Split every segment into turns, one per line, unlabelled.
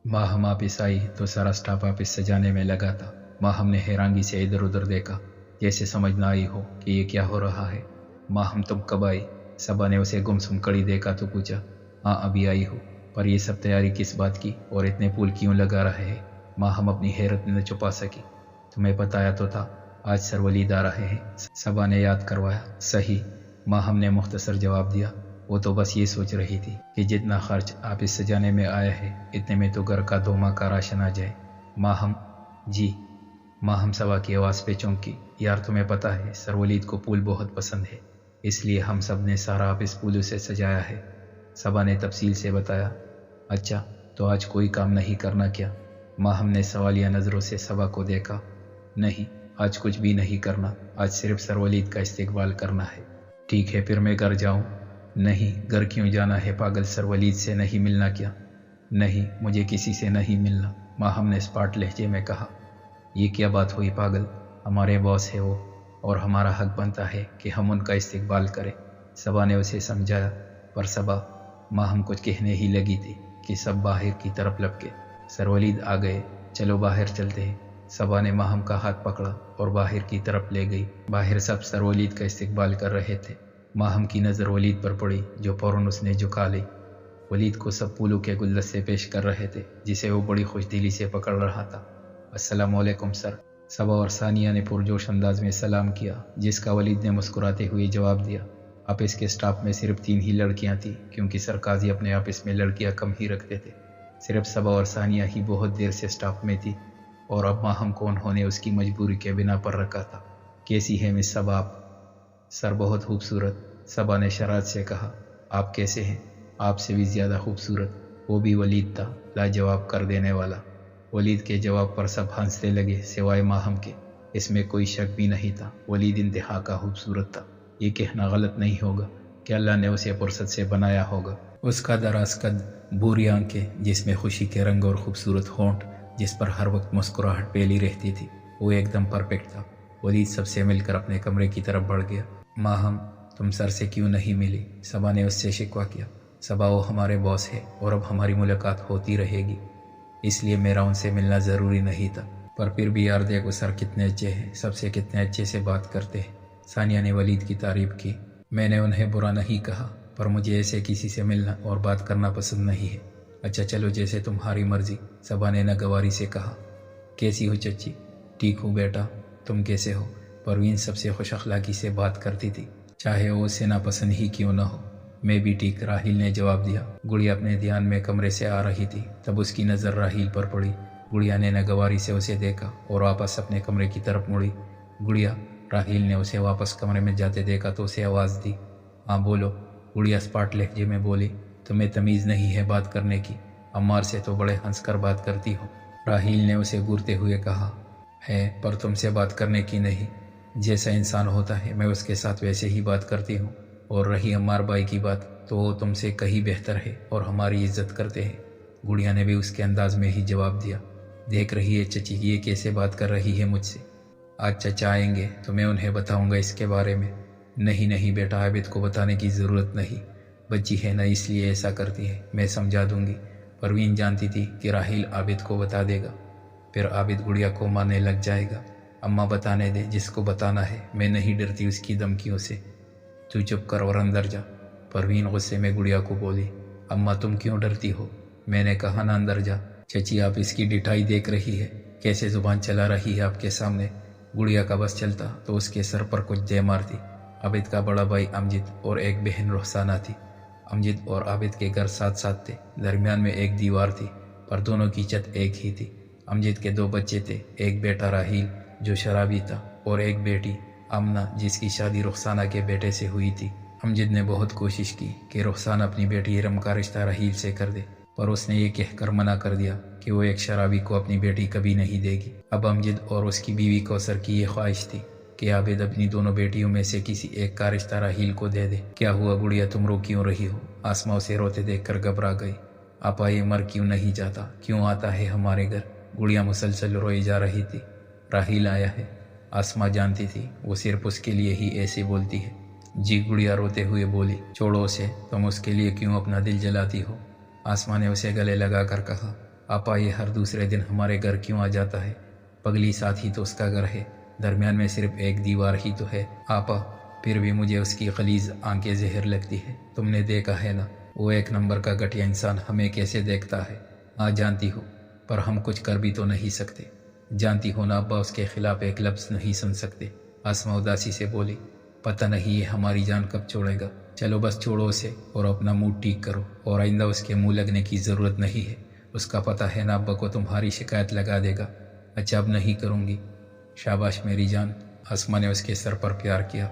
माहम वापिस आई तो सारा स्टाफ वापिस सजाने में लगा था। माहम ने हैरानगी से इधर उधर देखा, जैसे समझ ना आई हो कि ये क्या हो रहा है। माहम तुम कब आई? सबा ने उसे गुमसुम कड़ी देखा तो पूछा। हाँ अभी आई हूँ, पर ये सब तैयारी किस बात की और इतने फूल क्यों लगा रहे हैं? माहम अपनी हैरत न छुपा सकी। तुम्हें बताया तो था, आज सर वलीद आ रहे हैं, सबा ने याद करवाया। सही, माहम ने मुख्तसर जवाब दिया। वो तो बस ये सोच रही थी कि जितना खर्च आप इस सजाने में आया है, इतने में तो घर का 2 माह का राशन आ जाए। माहम जी। माहम सबा की आवाज़ पे चौंकी। यार तुम्हें पता है सर वलीद को फूल बहुत पसंद है, इसलिए हम सब ने सारा आप इस फूलों से सजाया है। सबा ने तफसील से बताया। अच्छा, तो आज कोई काम नहीं करना क्या? माहम ने सवालिया नज़रों से सबा को देखा। नहीं, आज कुछ भी नहीं करना, आज सिर्फ सर वलीद का इस्तकबाल करना है। ठीक है, फिर मैं घर जाऊँ? नहीं, घर क्यों जाना है पागल, सर वलीद से नहीं मिलना क्या? नहीं, मुझे किसी से नहीं मिलना, माहम ने स्पाट लहजे में कहा। ये क्या बात हुई पागल, हमारे बॉस है वो, और हमारा हक बनता है कि हम उनका इस्तकबाल करें। सबा ने उसे समझाया। पर सबा, माहम कुछ कहने ही लगी थी कि सब बाहर की तरफ लपके। सर वलीद आ गए, चलो बाहर चलते हैं। सबा ने माहम का हाथ पकड़ा और बाहर की तरफ ले गई। बाहर सब सर वलीद का इस्तकबाल कर रहे थे। माहम की नज़र वलीद पर पड़ी, जो फ़ौरन उसने झुका ली। वलीद को सब फूलों के गुलदस्ते पेश कर रहे थे, जिसे वो बड़ी खुशदिली से पकड़ रहा था। अस्सलाम वालेकुम सर। सबा और सानिया ने पुरजोश अंदाज में सलाम किया, जिसका वलीद ने मुस्कुराते हुए जवाब दिया। आप इसके स्टाफ में सिर्फ 3 ही लड़कियां थीं, क्योंकि सर काजी अपने आप इसमें लड़कियां कम ही रखते थे। सिर्फ सबा और सानिया ही बहुत देर से स्टाफ में थी, और अब माहम को उन्होंने उसकी मजबूरी के बिना पर रखा था। कैसी है मिस सबा आप? सर बहुत खूबसूरत, सबा ने शरारत से कहा। आप कैसे हैं? आपसे भी ज़्यादा खूबसूरत। वो भी वलीद था, लाजवाब कर देने वाला। वलीद के जवाब पर सब हंसने लगे, सिवाय माहम के। इसमें कोई शक भी नहीं था, वलीद इंतहा का खूबसूरत था। ये कहना गलत नहीं होगा कि अल्लाह ने उसे फुर्सत से बनाया होगा। उसका दराज कद, भूरी आंखें जिसमें खुशी के रंग और खूबसूरत होंठ जिस पर हर वक्त मुस्कुराहट फैली रहती थी, वो एकदम परफेक्ट था। वलीद सबसे मिलकर अपने कमरे की तरफ बढ़ गया। माहम, तुम सर से क्यों नहीं मिली? सबा ने उससे शिकवा किया। सबा, वो हमारे बॉस है और अब हमारी मुलाकात होती रहेगी, इसलिए मेरा उनसे मिलना ज़रूरी नहीं था। पर फिर भी यार देखो सर कितने अच्छे हैं, सबसे कितने अच्छे से बात करते हैं। सानिया ने वलीद की तारीफ की। मैंने उन्हें बुरा नहीं कहा, पर मुझे ऐसे किसी से मिलना और बात करना पसंद नहीं है। अच्छा चलो, जैसे तुम्हारी मर्जी, सबा ने नागवारी से कहा। कैसी हो चच्ची? ठीक हूँ बेटा, तुम कैसे हो? परवीन सबसे खुश अखलाकी से बात करती थी, चाहे वो उसे नापसंद ही क्यों न हो। मैं भी ठीक, राहील ने जवाब दिया। गुड़िया अपने ध्यान में कमरे से आ रही थी, तब उसकी नज़र राहील पर पड़ी। गुड़िया ने नागवारी से उसे देखा और वापस अपने कमरे की तरफ मुड़ी। गुड़िया, राहील ने उसे वापस कमरे में जाते देखा तो उसे आवाज़ दी। हाँ बोलो, गुड़िया स्पाट लहजे में बोली। तुम्हें तमीज़ नहीं है बात करने की, अम्मार से तो बड़े हंसकर बात करती हो। राहील ने उसे घूरते हुए कहा। है, पर तुमसे बात करने की नहीं। जैसा इंसान होता है मैं उसके साथ वैसे ही बात करती हूँ। और रही अम्मार बाई की बात, तो वो तुमसे कहीं बेहतर है और हमारी इज्जत करते हैं। गुड़िया ने भी उसके अंदाज में ही जवाब दिया। देख रही है चची ये कैसे बात कर रही है मुझसे। आज चचा आएंगे तो मैं उन्हें बताऊंगा इसके बारे में। नहीं नहीं बेटा, आबिद को बताने की ज़रूरत नहीं, बच्ची है ना इसलिए ऐसा करती है, मैं समझा दूंगी। परवीन जानती थी कि राहील आबिद को बता देगा, फिर आबिद गुड़िया को मारने लग जाएगा। अम्मा बताने दे जिसको बताना है, मैं नहीं डरती उसकी धमकियों से। तू चुप कर और अंदर जा, परवीन गुस्से में गुड़िया को बोली। अम्मा तुम क्यों डरती हो? मैंने कहा ना अंदर जा। चची आप इसकी डिठाई देख रही है, कैसे जुबान चला रही है आपके सामने। गुड़िया का बस चलता तो उसके सर पर कुछ दे मारती। आबिद का बड़ा भाई अमजिद और एक बहन रुखसाना थी। अमजिद और आबिद के घर साथ साथ थे, दरमियान में एक दीवार थी, पर दोनों की छत एक ही थी। अमजिद के 2 बच्चे थे, एक बेटा राहील जो शराबी था और एक बेटी आमना जिसकी शादी रुखसाना के बेटे से हुई थी। अमजिद ने बहुत कोशिश की कि रुखसाना अपनी बेटी इरम का रिश्ता राहील से कर दे, पर उसने ये कहकर मना कर दिया कि वो एक शराबी को अपनी बेटी कभी नहीं देगी। अब अमजिद और उसकी बीवी कौसर की ये ख्वाहिश थी कि आबिद अपनी दोनों बेटियों में से किसी एक का रिश्ता राहील को दे दे। क्या हुआ गुड़िया, तुम रो क्यों रही हो? आसमा उसे रोते देखकर घबरा गई। आपा ये मर क्यों नहीं जाता, क्यों आता है हमारे घर? गुड़िया मुसलसल रोई जा रही थी। राहील आया है। आसमा जानती थी वो सिर्फ उसके लिए ही ऐसे बोलती है। जी, गुड़िया रोते हुए बोली। छोड़ो उसे, तुम उसके लिए क्यों अपना दिल जलाती हो? आसमा ने उसे गले लगाकर कहा। آپا یہ ہر دوسرے دن ہمارے گھر کیوں آ جاتا ہے؟ پگلی ساتھ ہی تو اس کا گھر ہے، درمیان میں صرف ایک دیوار ہی تو ہے آپا، پھر بھی مجھے اس کی غلیظ آنکھیں زہر لگتی ہے۔ تم نے دیکھا ہے نا وہ ایک نمبر کا گھٹیا انسان ہمیں کیسے دیکھتا ہے؟ ہاں جانتی ہوں، پر ہم کچھ کر بھی تو نہیں سکتے۔ جانتی ہو نا ابا اس کے خلاف ایک لفظ نہیں سن سکتے۔ آسماء اداسی سے بولی، پتہ نہیں یہ ہماری جان کب چھوڑے گا۔ چلو بس چھوڑو اسے اور اپنا موڈ ٹھیک کرو، اور آئندہ اس کے منہ لگنے کی ضرورت نہیں ہے۔ اس کا پتہ ہے نا ابا کو تمہاری شکایت لگا دے گا۔ اچھا اب نہیں کروں گی۔ شاباش میری جان۔ آسماء نے اس کے سر پر پیار کیا۔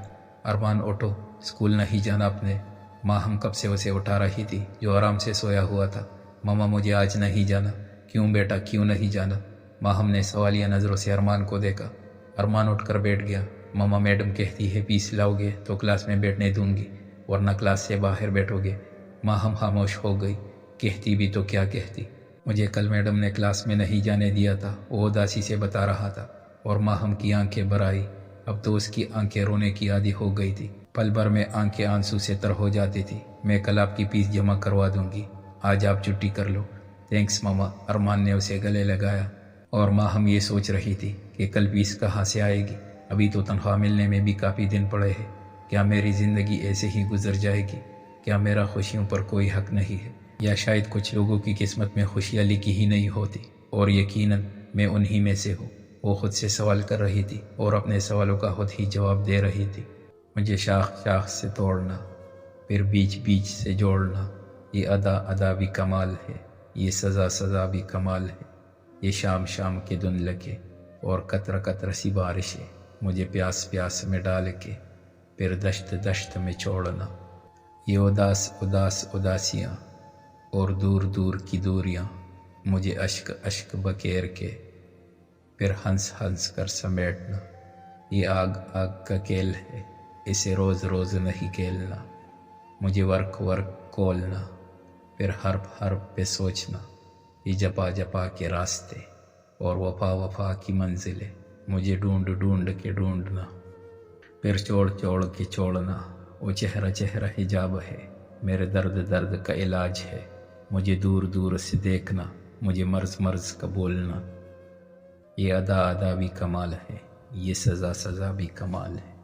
ارمان اٹھو، اسکول نہیں جانا اپنے۔ ماں ہم کب سے اسے اٹھا رہی تھی جو آرام سے سویا ہوا تھا۔ ماما مجھے آج نہیں جانا۔ کیوں بیٹا کیوں نہیں جانا؟ ماں ہم نے سوالیہ نظروں سے ارمان کو دیکھا۔ ارمان اٹھ کر بیٹھ گیا۔ ماما میڈم کہتی ہے پیس لاؤ گے تو کلاس میں بیٹھنے دوں گی، ورنہ کلاس سے باہر بیٹھو گے۔ ماں ہم خاموش ہو گئی۔ کہتی بھی تو کیا کہتی؟ مجھے کل میڈم نے کلاس میں نہیں جانے دیا تھا، وہ اداسی سے بتا رہا تھا، اور ماں ہم کی آنکھیں بھر آئی۔ اب تو اس کی آنکھیں رونے کی عادی ہو گئی تھی، پل بھر میں آنکھیں آنسو سے تر ہو جاتی تھی۔ میں کل آپ کی فیس جمع کروا دوں گی، آج آپ چھٹی کر لو۔ تھینکس ماما۔ ارمان نے اسے گلے لگایا، اور ماں ہم یہ سوچ رہی تھی کہ کل فیس کہاں سے آئے گی؟ ابھی تو تنخواہ ملنے میں بھی کافی دن پڑے ہیں۔ کیا میری زندگی ایسے ہی گزر جائے گی؟ کیا میرا خوشیوں پر کوئی حق نہیں ہے؟ یا شاید کچھ لوگوں کی قسمت میں خوشیاں لکھی ہی نہیں ہوتی، اور یقیناً میں انہی میں سے ہوں۔ وہ خود سے سوال کر رہی تھی اور اپنے سوالوں کا خود ہی جواب دے رہی تھی۔ مجھے شاخ شاخ سے توڑنا، پھر بیچ بیچ سے جوڑنا، یہ ادا ادا بھی کمال ہے، یہ سزا سزا بھی کمال ہے، یہ شام شام کے دن لگے اور قطرہ قطرہ سی بارشیں مجھے پیاس پیاس میں ڈال کے پھر دشت دشت میں چھوڑنا، یہ اداس اداس اداسیاں اور دور دور کی دوریاں مجھے اشک اشک بکیر کے پھر ہنس ہنس کر سمیٹنا، یہ آگ آگ کا کیل ہے، اسے روز روز نہیں کھیلنا، مجھے ورق ورق کھولنا، پھر حرف حرف پہ سوچنا، یہ جپا جپا کے راستے اور وفا وفا کی منزلیں مجھے ڈھونڈ ڈھونڈ کے ڈھونڈنا، پھر چھوڑ چھوڑ کے چھوڑنا، وہ چہرہ چہرہ حجاب ہے، میرے درد درد کا علاج ہے، مجھے دور دور سے دیکھنا، مجھے مرض مرض کا بولنا، یہ ادا ادا بھی کمال ہے، یہ سزا سزا بھی کمال ہے۔